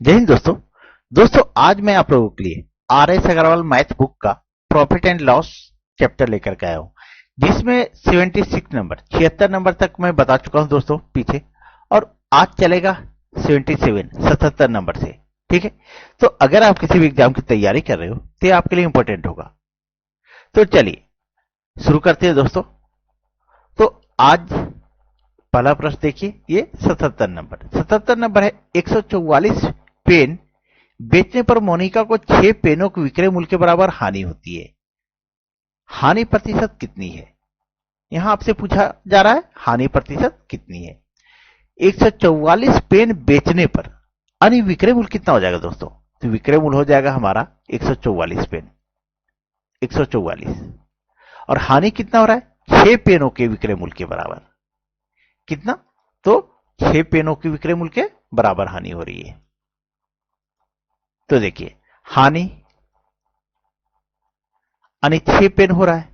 जय हिंद दोस्तों। आज मैं आप लोगों के लिए R S Agrawal math book का प्रॉफिट एंड लॉस चैप्टर लेकर के आया हूं, जिसमें 76 नंबर तक मैं बता चुका हूं दोस्तों पीछे, और आज चलेगा 77 नंबर से। ठीक है, तो अगर आप किसी भी एग्जाम की तैयारी कर रहे हो तो ये आपके लिए इंपॉर्टेंट होगा। तो चलिए शुरू करते हैं दोस्तों। तो आज पहला प्रश्न देखिए, ये 77 नंबर है। 144 पेन बेचने पर मोनिका को 6 पेनों के विक्रय मूल्य के बराबर हानि होती है। हानि प्रतिशत कितनी है? यहां आपसे पूछा जा रहा है हानि प्रतिशत कितनी है। 144 पेन बेचने पर यानी विक्रय मूल्य कितना हो जाएगा दोस्तों? तो विक्रय मूल्य हो जाएगा हमारा 144 पेन, 144, और हानि कितना हो रहा है? 6 पेनों के विक्रय मूल्य के बराबर। कितना? तो 6 पेनों के विक्रय मूल्य के बराबर हानि हो रही है। तो देखिए, हानि यानी 6 पेन हो रहा है।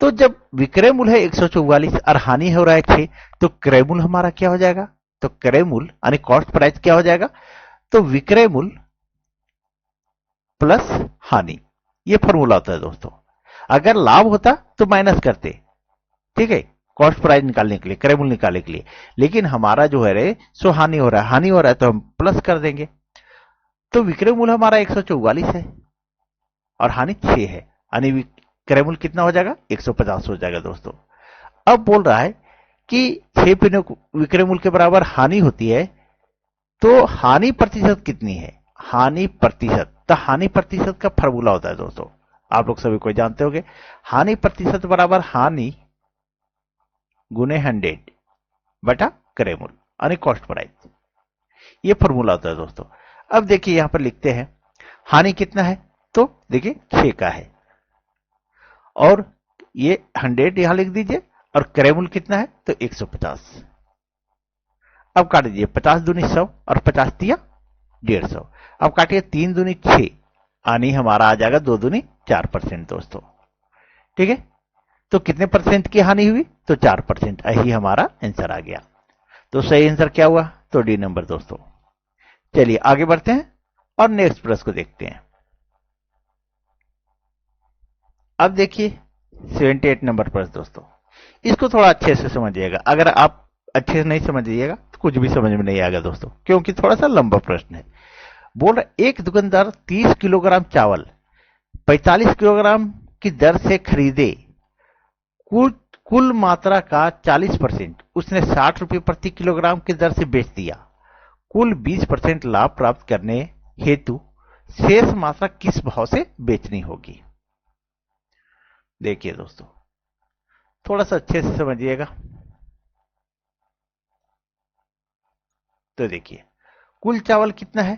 तो जब विक्रय मूल्य है 144 और हानि हो रहा है 6, तो क्रय मूल्य हमारा क्या हो जाएगा? तो क्रय मूल्य यानी कॉस्ट प्राइस क्या हो जाएगा? तो विक्रय मूल्य प्लस हानि, ये फॉर्मूला होता है दोस्तों। अगर लाभ होता तो माइनस करते, ठीक है, कॉस्ट प्राइस निकालने के लिए, क्रय मूल्य निकालने के लिए। लेकिन हमारा जो है रे सो हानि हो रहा है, तो हम प्लस कर देंगे। तो विक्रय मूल्य हमारा 144 है और हानि 6 है, यानी विक्रय मूल्य कितना हो जाएगा? 150 हो जाएगा दोस्तों। अब बोल रहा है कि 6 पेनों विक्रय मूल्य के बराबर हानि होती है, तो हानि प्रतिशत कितनी है? हानि प्रतिशत, तो हानि प्रतिशत का फॉर्मूला होता है दोस्तों, आप लोग सभी को जानते होंगे। हानि प्रतिशत बराबर हानि गुने 100 बटा क्रय मूल्य यानी कॉस्ट प्राइस, ये फॉर्मूला होता है दोस्तों। अब देखिए यहां पर लिखते हैं हानि कितना है, तो देखिए 6 का है, और ये 100 यहां लिख दीजिए, और क्रय मूल्य कितना है? तो 150। अब काट दीजिए, 50 दूनी 100 और 50 दिया 150। अब काटिए 3 दूनी 6, यानी हमारा आ जाएगा 2 दूनी 4% दोस्तों। ठीक है, तो कितने परसेंट की हानि हुई? तो 4%, यही हमारा आंसर आ गया। तो सही आंसर क्या हुआ? तो डी नंबर दोस्तों। चलिए आगे बढ़ते हैं और नेक्स्ट प्रश्न को देखते हैं। अब देखिए 78 नंबर प्रश्न दोस्तों, इसको थोड़ा अच्छे से समझिएगा। अगर आप अच्छे से नहीं समझिएगा तो कुछ भी समझ में नहीं आएगा दोस्तों, क्योंकि थोड़ा सा लंबा प्रश्न है। बोल रहे एक दुकानदार 30 किलोग्राम चावल 45 किलोग्राम की दर से खरीदे, कुल कुल मात्रा का 40% उसने 60 रुपये प्रति किलोग्राम की दर से बेच दिया। कुल 20% लाभ प्राप्त करने हेतु शेष मात्रा किस भाव से बेचनी होगी? देखिए दोस्तों, थोड़ा सा अच्छे से समझिएगा। तो देखिए, कुल चावल कितना है?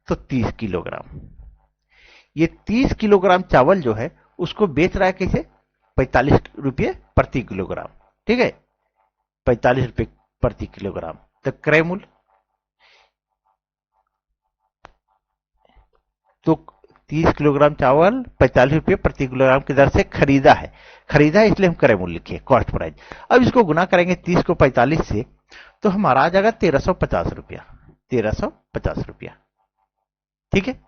तो 30 किलोग्राम। ये 30 किलोग्राम चावल जो है उसको बेच रहा है कैसे? 45 रुपये प्रति किलोग्राम। ठीक है, 45 रुपये प्रति किलोग्राम। तो क्रय मूल्य, तो 30 किलोग्राम चावल 45 रुपये प्रति किलोग्राम की दर से खरीदा है। खरीदा है इसलिए हम क्रय मूल्य लिखे, कॉस्ट प्राइस। अब इसको गुना करेंगे 30 को 45 से, तो हमारा आ जाएगा 1350 रुपया, 1350 रुपया। ठीक है,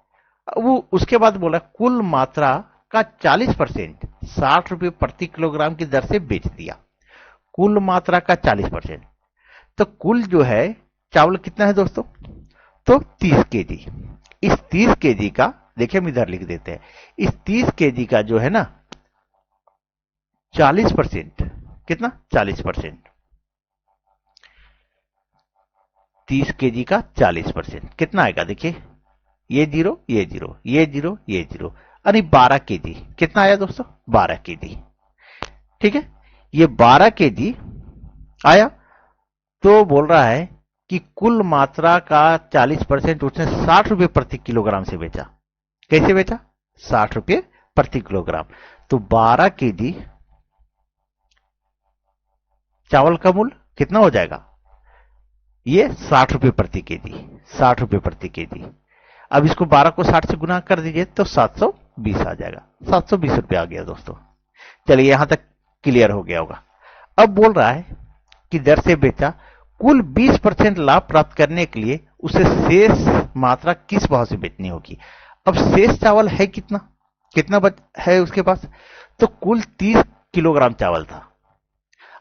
वो उसके बाद बोला कुल मात्रा का 40% 60 रुपये प्रति किलोग्राम की दर से बेच दिया। कुल मात्रा का 40%, तो कुल जो है चावल कितना है दोस्तों? तो 30 केजी। इस 30 केजी का देखिए हम इधर लिख देते हैं, इस 30 केजी का जो है ना 40%, कितना? 40%। 30 केजी का 40% कितना आएगा? देखिए ये जीरो, ये जीरो, ये जीरो, ये जीरो, यानी 12 केजी। कितना आया दोस्तों? 12 केजी। ठीक है, ये 12 केजी आया। तो बोल रहा है कि कुल मात्रा का 40% उसने 60 रुपये प्रति किलोग्राम से बेचा। कैसे बेचा? 60 रुपये प्रति किलोग्राम। तो 12 केजी चावल का मूल्य कितना हो जाएगा? ये 60 रुपये प्रति केजी, 60 रुपये प्रति केजी। अब इसको 12 को 60 से गुना कर दीजिए तो 720 आ जाएगा, 720 रुपये आ गया दोस्तों। चलिए यहां तक क्लियर हो गया होगा। अब बोल रहा है कि दर से बेचा, कुल 20% लाभ प्राप्त करने के लिए उसे शेष मात्रा किस भाव से बेचनी होगी। अब शेष चावल है कितना, कितना है उसके पास, तो कुल 30 किलोग्राम चावल था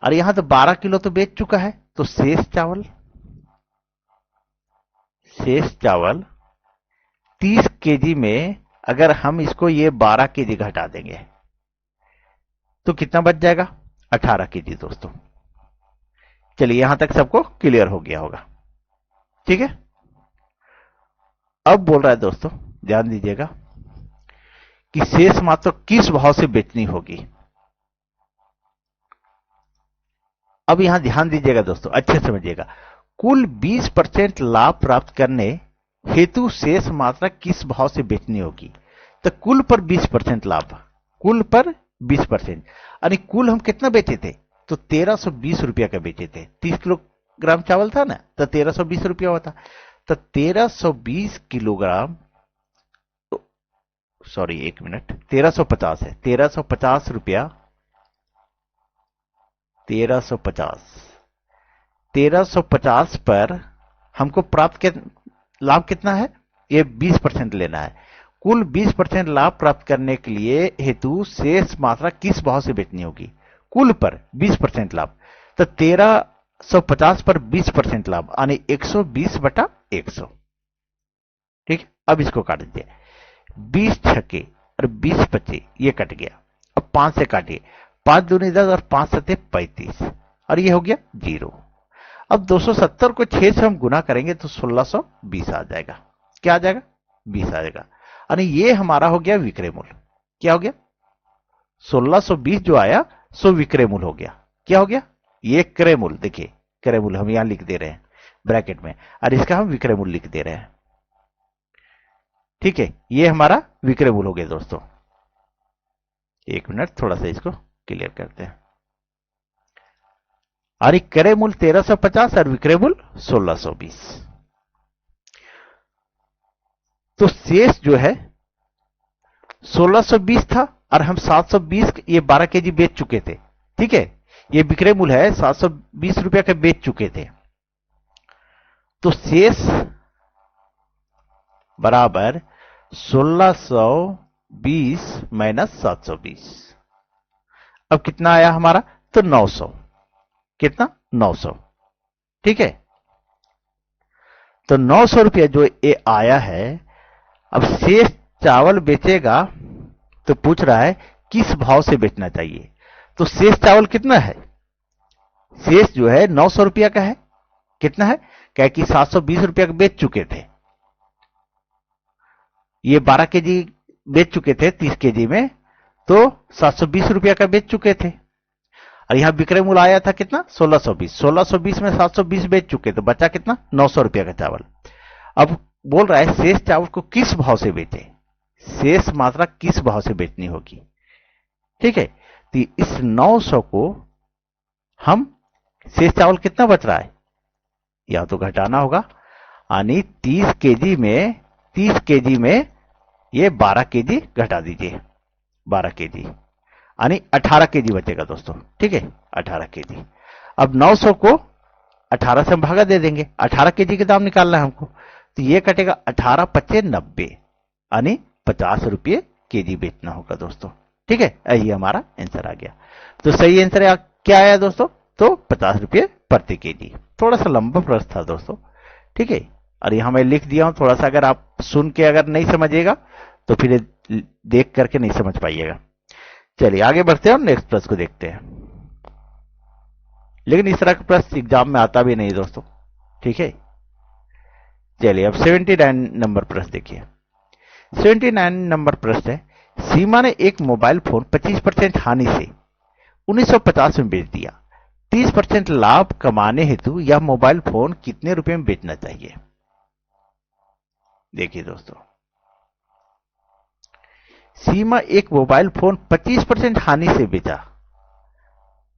और यहां तो 12 किलो तो बेच चुका है, तो शेष चावल 30 केजी में अगर हम इसको ये 12 केजी घटा देंगे तो कितना बच जाएगा, 18 केजी दोस्तों। चलिए यहां तक सबको क्लियर हो गया होगा, ठीक है। अब बोल रहा है दोस्तों, ध्यान दीजिएगा कि शेष मात्रा किस भाव से बेचनी होगी। अब यहां ध्यान दीजिएगा दोस्तों, अच्छे समझिएगा। कुल 20% लाभ प्राप्त करने हेतु शेष मात्रा किस भाव से बेचनी होगी। तो कुल पर 20% लाभ, कुल पर 20%, यानी कुल हम कितना बेचे थे, तो 1320 रुपया का बेचे थे। 30 किलोग्राम चावल था ना, तो 1320 रुपया होता। तो 1320 किलोग्राम, सॉरी एक मिनट, 1350 है, 1350 रुपया, 1350 पर हमको प्राप्त लाभ कितना है, ये 20% लेना है। कुल 20% लाभ प्राप्त करने के लिए हेतु शेष मात्रा किस भाव से बेचनी होगी, कुल पर 20% लाभ। तो 1350 पर 20% लाभ यानी 120/100, ठीक है। अब इसको काट दीजिए, 20 छक्के और 20 पच्चे, ये कट गया। अब 5 से काटिए, 5 दूनी 10 और 5 सत्ते 35, और ये हो गया 0। अब 270 को 6 से हम गुना करेंगे तो 1620 आ जाएगा। क्या आ जाएगा, 20 आ जाएगा। यानी ये हमारा हो गया विक्रय मूल्य। क्या हो गया, 1620 जो आया सो विक्रय मूल्य हो गया। क्या हो गया, ये क्रय मूल्य, देखिए क्रय मूल्य हम यहां लिख दे रहे हैं ब्रैकेट में, और इसका हम विक्रय मूल्य लिख दे रहे हैं, ठीक है। ये हमारा विक्रय मूल्य हो गया दोस्तों। एक मिनट, थोड़ा सा इसको क्लियर करते हैं। और क्रय मूल्य 1350 और विक्रय मूल्य 1620। तो शेष जो है 1620 था और हम 720, ये 12 केजी बेच चुके थे, ठीक है। ये विक्रय मूल्य है, 720 रुपया के बेच चुके थे। तो शेष बराबर 1620 माइनस 720। अब कितना आया हमारा, तो 900। कितना, 900, ठीक है। तो 900 रुपया जो ये आया है। अब शेष चावल बेचेगा तो पूछ रहा है किस भाव से बेचना चाहिए। तो शेष चावल कितना है, शेष जो है 900 रुपया का है। कितना है, क्या कि 720 रुपया का बेच चुके थे, ये 12 केजी बेच चुके थे 30 केजी में, तो 720 रुपया का बेच चुके थे। और यहां विक्रय मूल्य आया था कितना, 1620। 1620 में 720 बेच चुके, तो बचा कितना, 900 रुपया का चावल। अब बोल रहा है शेष चावल को किस भाव से बेचे, शेष मात्रा किस भाव से बेचनी होगी, ठीक है। तो इस 900 को हम, शेष चावल कितना बच रहा है, या तो घटाना होगा, यानी 30 केजी में ये 12 केजी घटा दीजिए, 12 केजी यानी 18 केजी बचेगा दोस्तों, ठीक है, 18 केजी। अब 900 को 18 से हम भागा दे देंगे, 18 केजी के दाम निकालना है हमको, तो ये कटेगा 18 पच्चे 90, यानी 50 रुपये केजी बेचना होगा दोस्तों, ठीक है। यही हमारा आंसर आ गया। तो सही आंसर क्या आया दोस्तों, तो 50 रुपये प्रति केजी। थोड़ा सा लंबा प्रश्न था दोस्तों, ठीक है। और यहां मैं लिख दिया हूं, थोड़ा सा अगर आप सुन के अगर नहीं समझिएगा तो फिर देख करके नहीं समझ पाइएगा। चलिए आगे बढ़ते हैं और नेक्स्ट प्रश्न को देखते हैं। लेकिन इस तरह का प्रश्न एग्जाम में आता भी नहीं दोस्तों, ठीक है। चलिए अब 79 नंबर प्रश्न देखिए। 79 नंबर प्रश्न है, सीमा ने एक मोबाइल फोन 25% हानि से 1950 में बेच दिया। 30% लाभ कमाने हेतु यह मोबाइल फोन कितने रुपए में बेचना चाहिए। देखिए दोस्तों, सीमा एक मोबाइल फोन 25% हानि से बेचा,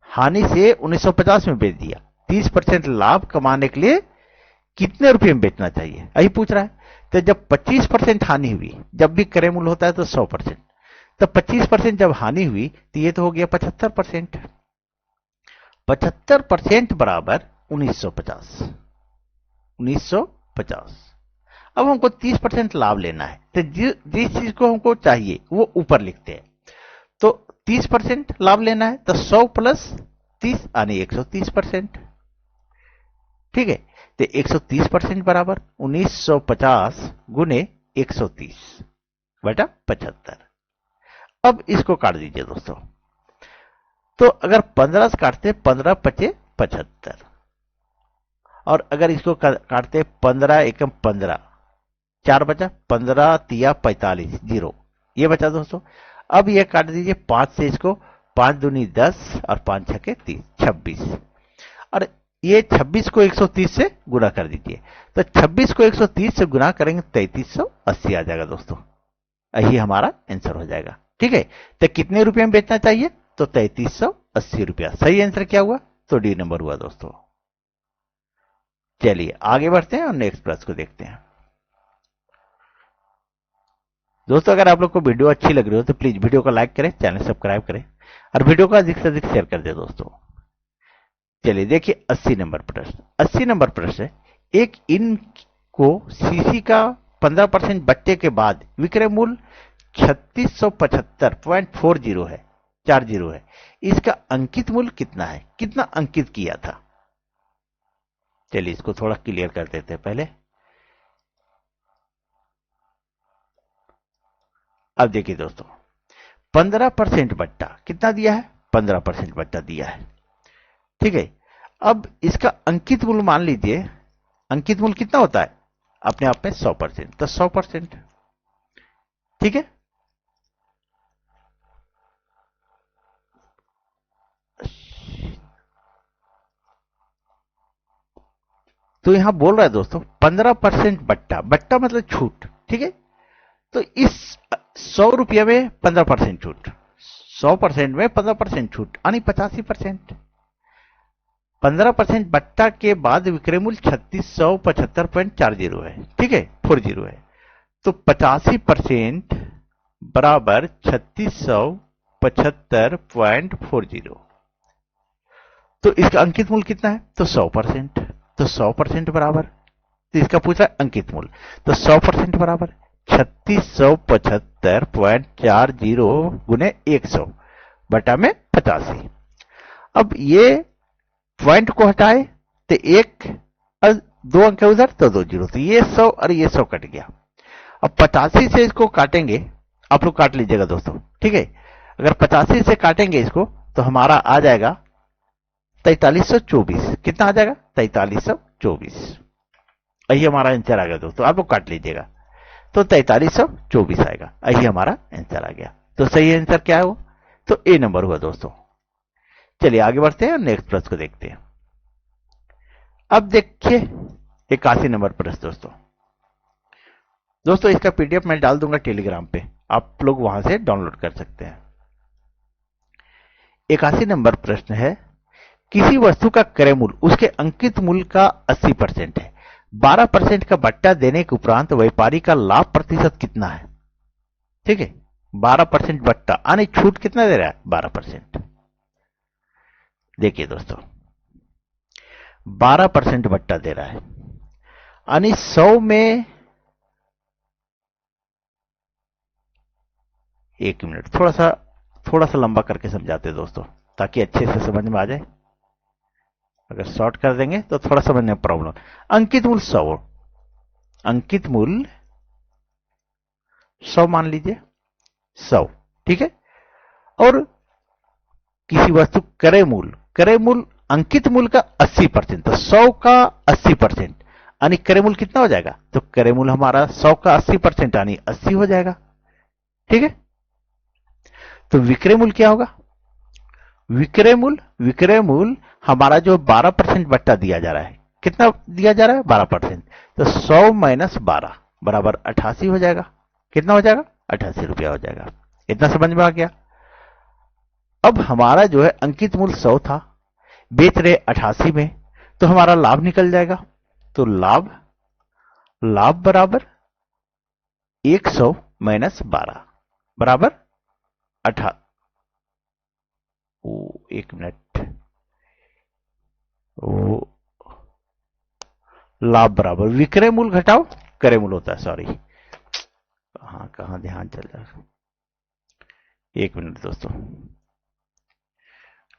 हानि से 1950 में बेच दिया। 30% लाभ कमाने के लिए कितने रुपए में बेचना चाहिए, यही पूछ रहा है। तो जब 25% हानि हुई, जब भी क्रय मूल्य होता है तो 100%, तो 25% जब हानि हुई तो ये तो हो गया 75%। 75% बराबर 1950। 50। अब हमको 30% लाभ लेना है, तो जिस चीज को हमको चाहिए वो ऊपर लिखते हैं। तो 30% लाभ लेना है तो 100 प्लस 30 यानी 130%। ठीक है, तो 130% बराबर 1950 गुने 130 बटा 75। अब इसको काट दीजिए दोस्तों। तो अगर 15 से काटते 15 पचे 75, और अगर इसको काटते 15 एकम 15, 4 बचा, 15 तिया 45, जीरो, ये बचा दोस्तों। अब ये काट दीजिए 5 से इसको, 5 दूनी 10 और 5 छके 30, 26। और ये 26 को 130 से गुना कर दीजिए, तो 26 को 130 से गुना करेंगे 3380 आ जाएगा दोस्तों। यही हमारा आंसर हो जाएगा। ठीक है, तो कितने रुपए में बेचना चाहिए? तो 3380 रुपया। सही आंसर क्या हुआ? तो डी नंबर हुआ दोस्तों। चलिए आगे बढ़ते हैं और नेक्स्ट प्रश्न को देखते हैं। दोस्तों अगर आप लोग को वीडियो अच्छी लग रही हो तो प्लीज वीडियो को लाइक करें, चैनल सब्सक्राइब करें और वीडियो को अधिक से अधिक शेयर कर दे दोस्तों। चलिए देखिए 80 नंबर प्रश्न। 80 नंबर प्रश्न है, एक इन को सीसी का 15% बट्टे के बाद विक्रय मूल्य 3675.40 है, 40 है। इसका अंकित मूल्य कितना है? कितना अंकित किया था? चलिए इसको थोड़ा क्लियर कर देते हैं पहले। अब देखिए दोस्तों, 15% बट्टा कितना दिया है? 15% बट्टा दिया है। ठीक है, अब इसका अंकित मूल्य मान लीजिए, अंकित मूल्य कितना होता है अपने आप में? 100%, तो 100%। ठीक है, तो यहां बोल रहा है दोस्तों 15% बट्टा, बट्टा मतलब छूट। ठीक है, तो इस 100 रुपये में 15% छूट, 100% में 15% छूट यानी 85%। 15% बट्टा के बाद विक्रय मूल्य 3675.40 है। ठीक है, 40 है। तो 85% बराबर 3675.40। तो इसका अंकित मूल्य कितना है? तो 100%। तो 100% बराबर, तो इसका पूछा अंकित मूल्य, तो 100% बराबर 3675.40 गुने 100 बटा में 85। अब ये पॉइंट को हटाए तो एक, दो अंक उधर तो 2 जीरो, तो ये 100 और ये 100 कट गया। अब 85 से इसको काटेंगे, आप लोग काट लीजिएगा दोस्तों। ठीक है, अगर 85 से काटेंगे इसको तो हमारा आ जाएगा 4324। कितना आ जाएगा? 4324। यही हमारा आंसर आ गया दोस्तों, आप लोग काट लीजिएगा। तो 4324 आएगा, यही हमारा आंसर आ गया। तो सही आंसर क्या है वो? तो ए नंबर हुआ दोस्तों। चलिए आगे बढ़ते हैं, नेक्स्ट प्रश्न को देखते हैं। अब देखिए 81 नंबर प्रश्न दोस्तों। दोस्तों इसका पीडीएफ मैं डाल दूंगा टेलीग्राम पे, आप लोग वहां से डाउनलोड कर सकते हैं। 81 नंबर प्रश्न है, किसी वस्तु का क्रय मूल्य उसके अंकित मूल्य का 80% है। 12% का बट्टा देने के उपरांत व्यापारी का लाभ प्रतिशत कितना है? ठीक है, 12% बट्टा यानी छूट कितना दे रहा है? 12%। देखिए दोस्तों 12% बट्टा दे रहा है यानी 100 में, एक मिनट, थोड़ा सा लंबा करके समझाते हैं दोस्तों ताकि अच्छे से समझ में आ जाए। अगर शॉर्ट कर देंगे तो थोड़ा समझने में प्रॉब्लम। अंकित मूल्य 100, अंकित मूल्य 100 मान लीजिए, 100। ठीक है, और किसी वस्तु क्रय मूल्य, क्रय मूल्य अंकित मूल्य का 80%, तो 100 का 80% यानी क्रय मूल्य कितना हो जाएगा? तो क्रय मूल्य हमारा 100 का 80% यानी 80 हो जाएगा। ठीक है, तो विक्रय मूल्य क्या होगा? विक्रय मूल्य हमारा जो 12% बट्टा दिया जा रहा है, कितना दिया जा रहा है? 12%, तो 100 माइनस 12 बराबर 88 हो जाएगा। कितना हो जाएगा? 88 रुपया हो जाएगा। इतना समझ में आ गया। अब हमारा जो है अंकित मूल्य 100 था, बेच रहे 88 में, तो हमारा लाभ निकल जाएगा। तो लाभ बराबर 100 माइनस 12 बराबर 18। एक मिनट, लाभ बराबर विक्रय मूल्य घटाओ क्रय मूल्य होता है, सॉरी कहां ध्यान चल रहा है, एक मिनट दोस्तों।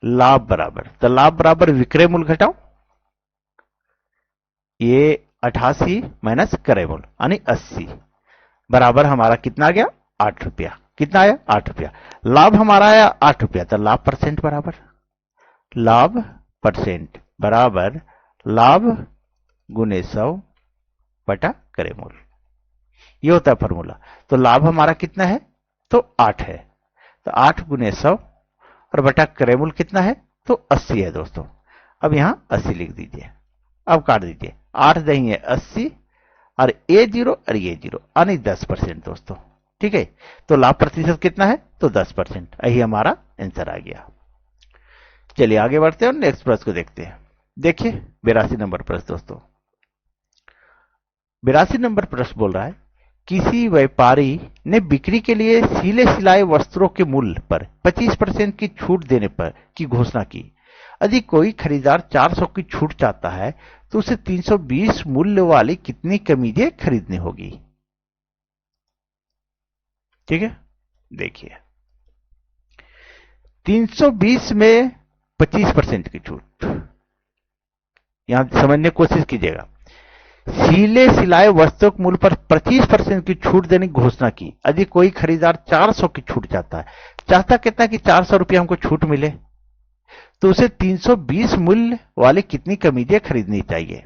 लाभ बराबर, तो लाभ बराबर विक्रय मूल्य घटाओ, ये 88 माइनस क्रय मूल्य यानी 80 बराबर हमारा कितना आ गया 8 रुपया। कितना आया 8 रुपया। लाभ हमारा आया 8 रुपया, तो लाभ परसेंट बराबर लाभ परसेंट बराबर लाभ गुने 100 बटा क्रय मूल्य, ये होता है फॉर्मूला। तो लाभ हमारा कितना है तो 8 है, तो 8 गुने 100 और बटा क्रय मूल्य कितना है तो 80 है दोस्तों। अब यहां 80 लिख दीजिए, अब काट दीजिए, 8 दही है 80 और ये 0 और ये 0 यानी 10% दोस्तों। ठीक है, तो लाभ प्रतिशत कितना है तो 10%, यही हमारा आंसर आ गया। चलिए आगे बढ़ते हैं और नेक्स्ट प्रश्न को देखते हैं। देखिए 82 नंबर प्रश्न दोस्तों। 82 नंबर प्रश्न बोल रहा है किसी व्यापारी ने बिक्री के लिए सिले सिलाए वस्त्रों के मूल्य पर 25% की छूट देने पर की घोषणा की। यदि कोई खरीदार 400 की छूट चाहता है तो उसे 320 मूल्य वाली कितनी कमीजें खरीदनी होगी। ठीक है, देखिए 320 में 25% की छूट, यहां समझने की कोशिश कीजिएगा। सिले सिलाए वस्त्रों के मूल्य पर 25% की छूट देने की घोषणा की। यदि कोई खरीदार 400 की छूट चाहता है, चाहता कितना कि 400 रुपया हमको छूट मिले, तो उसे 320 मूल्य वाली कितनी कमीजें खरीदनी चाहिए।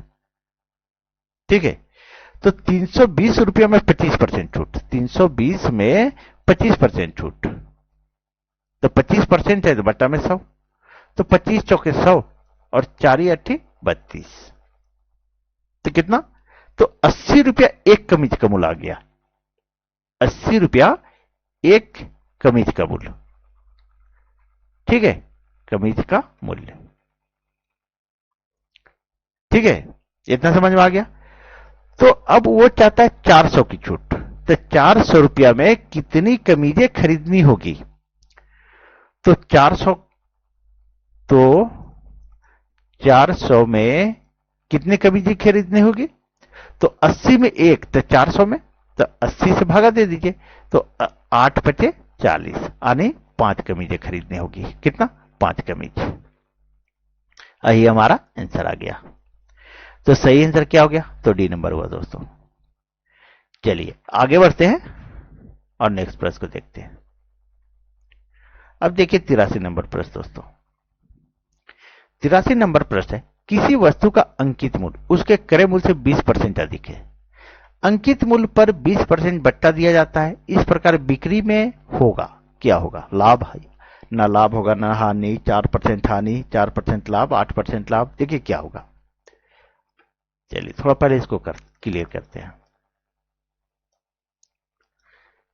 ठीक है, तो 320 रुपया में 25% छूट, 320 में 25% छूट, तो 25% है तो बट्टा में 100, तो 25 चौके 100 और 4 8 32, तो कितना तो 80 रुपया एक कमीज का मूल्य आ गया। 80 रुपया एक कमीज का मूल्य। ठीक है, कमीज का मूल्य। ठीक है, इतना समझ में आ गया। तो अब वो चाहता है 400 की छूट, तो 400 रुपया में कितनी कमीजें खरीदनी होगी। तो 400, तो 400 में कितनी कमीजें खरीदनी होगी, तो 80 में एक, तो 400 में, तो 80 से भागा दे दीजिए, तो 8 बचे 40 यानी 5 कमीजें खरीदनी होगी। कितना 5 कमीज। यही हमारा आंसर आ गया। तो सही आंसर क्या हो गया तो डी नंबर हुआ दोस्तों। चलिए आगे बढ़ते हैं और नेक्स्ट प्रश्न को देखते हैं। अब देखिए 83 नंबर प्रश्न दोस्तों। 83 नंबर प्रश्न है किसी वस्तु का अंकित मूल्य उसके क्रय मूल्य से 20% अधिक है। अंकित मूल्य पर 20% बट्टा दिया जाता है। इस प्रकार बिक्री में होगा क्या होगा, लाभ है ना, लाभ होगा ना हानि, 4% हानि, 4% लाभ, 8% लाभ। देखिए क्या होगा, चलिए थोड़ा पहले इसको क्लियर करते हैं।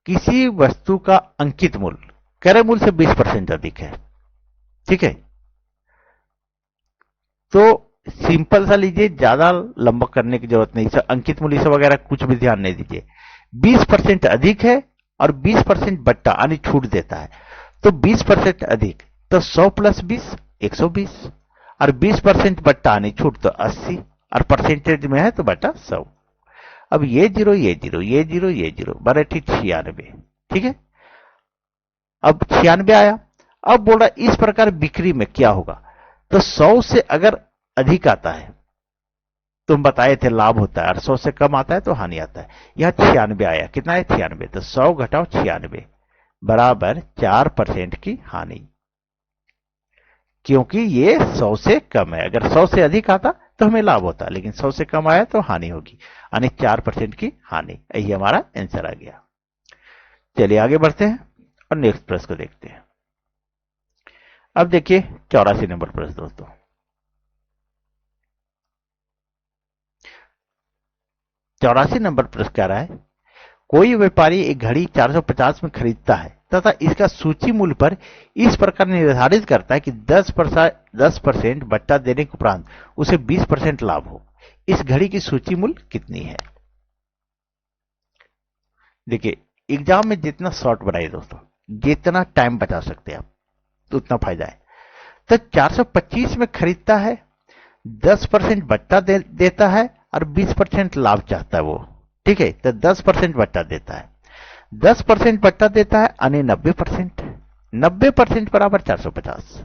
किसी वस्तु का अंकित मूल्य क्रय मूल्य से 20% अधिक है। ठीक है, तो सिंपल सा लीजिए, ज्यादा लंबा करने की जरूरत नहीं, अंकित मूल्य से वगैरह कुछ भी ध्यान नहीं दीजिए। 20% अधिक है और 20% बट्टा यानी छूट देता है, तो 20% अधिक तो 100 प्लस 20 120 और 20% बट्टा यानी छूट तो 80 और परसेंटेज में है तो बटा 100। अब ये जीरो ये जीरो ये जीरो ये जीरो बड़े ठीक 96। ठीक है, अब 96 आया। अब बोल रहा इस प्रकार बिक्री में क्या होगा, तो 100 से अगर अधिक आता है तो हम बताए थे लाभ होता है, और 100 से कम आता है तो हानि आता है। यह 96 आया, कितना है 96, तो 100 घटाओ 96 बराबर 4% की हानि, क्योंकि ये 100 से कम है। अगर 100 से अधिक आता तो हमें लाभ होता, लेकिन 100 से कम आया तो हानि होगी, यानी 4% की हानि। यही हमारा आंसर आ गया। चलिए आगे बढ़ते हैं और नेक्स्ट प्रश्न को देखते हैं। अब देखिए 84 नंबर प्रश्न दोस्तों। 84 नंबर प्रश्न कह रहा है कोई व्यापारी एक घड़ी 450 में खरीदता है तथा इसका सूची मूल्य पर इस प्रकार निर्धारित करता है कि 10% बट्टा देने के उपरांत उसे 20% लाभ हो। इस घड़ी की सूची मूल्य कितनी है। देखिए एग्जाम में जितना शॉर्ट बनाइए दोस्तों, जितना टाइम बचा सकते हैं आप तो उतना फायदा है। तो 425 में खरीदता है, 10% बट्टा देता है और 20% लाभ चाहता है वो, ठीक है, तो 10% बट्टा देता है। 10% बट्टा देता है यानी 90%। 90% बराबर 450,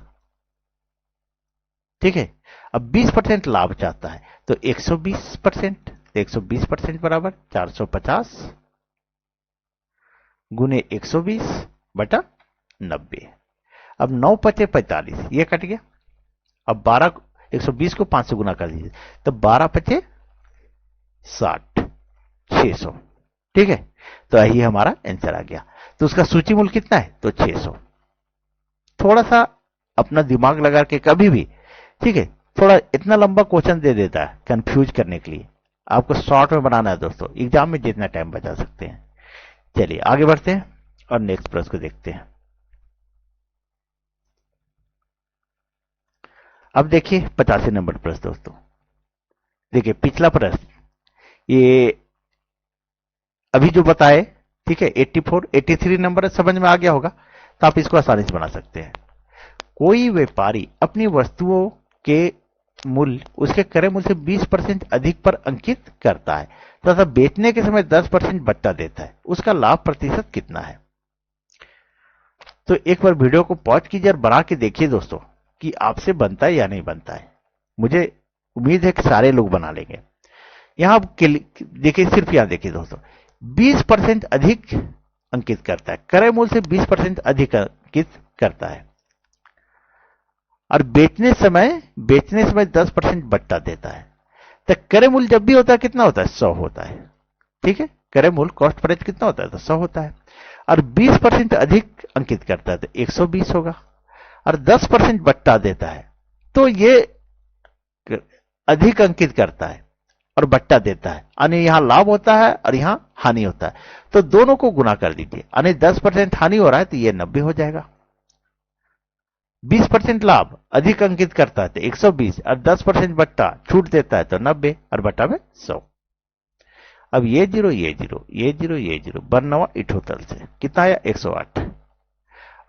ठीक है। अब 20% लाभ चाहता है तो 120%, 120% बराबर 450 गुने 120 बटा 90। अब 9 पचे 45, ये कट गया। अब 12, 120 को 5 से गुना कर दीजिए तो 12 पचे 60, 600, ठीक है। तो यही हमारा आंसर आ गया। तो उसका सूची मूल्य कितना है, तो 600। थोड़ा सा अपना दिमाग लगा के कभी भी, ठीक है, थोड़ा इतना लंबा क्वेश्चन दे देता है कंफ्यूज करने के लिए। आपको शॉर्ट में बनाना है दोस्तों, एग्जाम में जितना टाइम बचा सकते हैं। चलिए आगे बढ़ते हैं और नेक्स्ट प्रश्न को देखते हैं। अब देखिए 85 नंबर प्रश्न दोस्तों। देखिए पिछला प्रश्न ये अभी जो बताए, ठीक है, 84 83 नंबर समझ में आ गया होगा, तो आप इसको आसानी से बना सकते हैं। कोई व्यापारी अपनी वस्तुओं के मूल्य उसके क्रय मूल्य से 20% अधिक पर अंकित करता है तथा बेचने के समय 10% बट्टा देता है, उसका लाभ प्रतिशत कितना है। तो एक बार वीडियो को पॉज कीजिए और बना के देखिए दोस्तों कि आपसे बनता है या नहीं बनता है। मुझे उम्मीद है कि सारे लोग बना लेंगे। यहां देखिए, सिर्फ यहां देखिए दोस्तों, 20% अधिक अंकित करता है, क्रय मूल्य से 20% अधिक अंकित करता है और बेचने समय 10% बट्टा देता है। तो क्रय मूल्य जब भी होता है कितना होता है, 100 होता है, ठीक है। क्रय मूल्य कॉस्ट प्राइस कितना होता है, तो 100 होता है। और 20% अधिक अंकित करता है तो 120 होगा। और 10% बट्टा देता है तो ये अधिक अंकित करता है और बट्टा देता है, यानी यहां लाभ होता है और यहां हानि होता है। तो दोनों को गुना कर दीजिए, यानी 10% हानि हो रहा है तो ये 90 हो जाएगा। 20% लाभ अधिक अंकित करता है तो 120 और 10% बट्टा छूट देता है तो 90 और बट्टा में 100। अब ये जीरो ये जीरो ये जीरो ये जीरो बरनवा इठोतल से कितना आया, 108।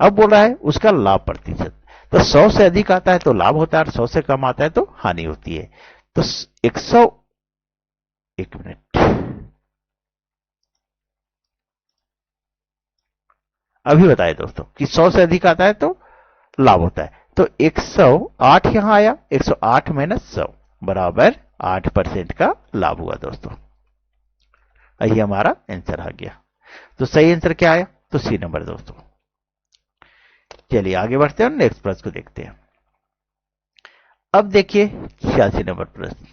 अब बोल रहा है उसका लाभ प्रतिशत, तो 100 से अधिक आता है तो लाभ होता है और 100 से कम आता है तो हानि होती है। तो 100, एक मिनट, अभी बताए दोस्तों कि 100 से अधिक आता है तो लाभ होता है। तो 108 यहां आया, 108 माइनस 100 बराबर 8% का लाभ हुआ दोस्तों। यही हमारा आंसर आ गया। तो सही आंसर क्या आया, तो सी नंबर दोस्तों। चलिए आगे बढ़ते हैं और नेक्स्ट प्रश्न को देखते हैं। अब देखिए 86 नंबर प्रश्न।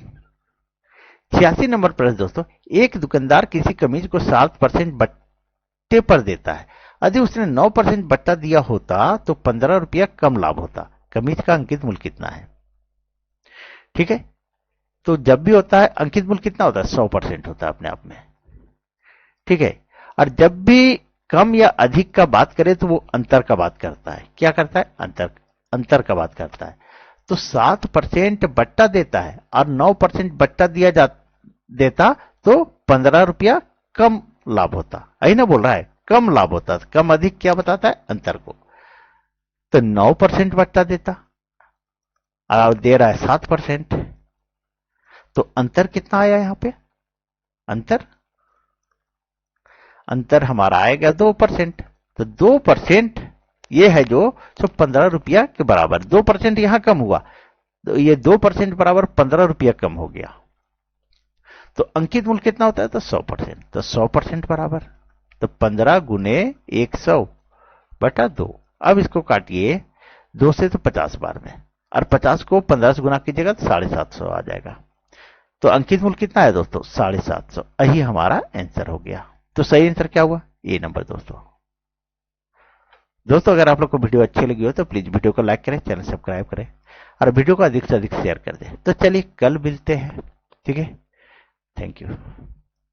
86 नंबर प्रश्न दोस्तों, एक दुकानदार किसी कमीज को 7% बट्टे पर देता है। यदि उसने 9% बट्टा दिया होता तो 15 रुपया कम लाभ होता। कमीज का अंकित मूल्य कितना है, ठीक है। तो जब भी होता है अंकित मूल्य कितना होता है, 100% होता है अपने आप में, ठीक है। और जब भी कम या अधिक का बात करे तो वो अंतर का बात करता है। क्या करता है, अंतर का बात करता है। तो 7% बट्टा देता है और 9% बट्टा देता तो 15 रुपया कम लाभ होता, यही ना बोल रहा है, कम लाभ होता। कम अधिक क्या बताता है, अंतर को। तो 9% बट्टा देता और दे रहा है 7%, तो अंतर कितना आया यहां पे, अंतर हमारा आएगा 2%। तो 2% ये है जो 15 रुपया के बराबर, 2% यहां कम हुआ तो ये 2% बराबर 15 रुपया कम हो गया। तो अंकित मूल्य कितना होता है, तो 100%। तो 100% बराबर तो 15 गुने 100 बटा 2। अब इसको काटिए 2 से तो 50 बार में, और 50 को 15 से गुना कीजिएगा तो 750 आ जाएगा। तो अंकित मूल्य कितना है दोस्तों, 750। यही हमारा आंसर हो गया। तो सही आंसर क्या हुआ, ए नंबर दोस्तों अगर आप लोग को वीडियो अच्छी लगी हो तो प्लीज वीडियो को लाइक करें, चैनल सब्सक्राइब करें और वीडियो को अधिक से अधिक शेयर कर दें। तो चलिए कल मिलते हैं, ठीक है। Thank you.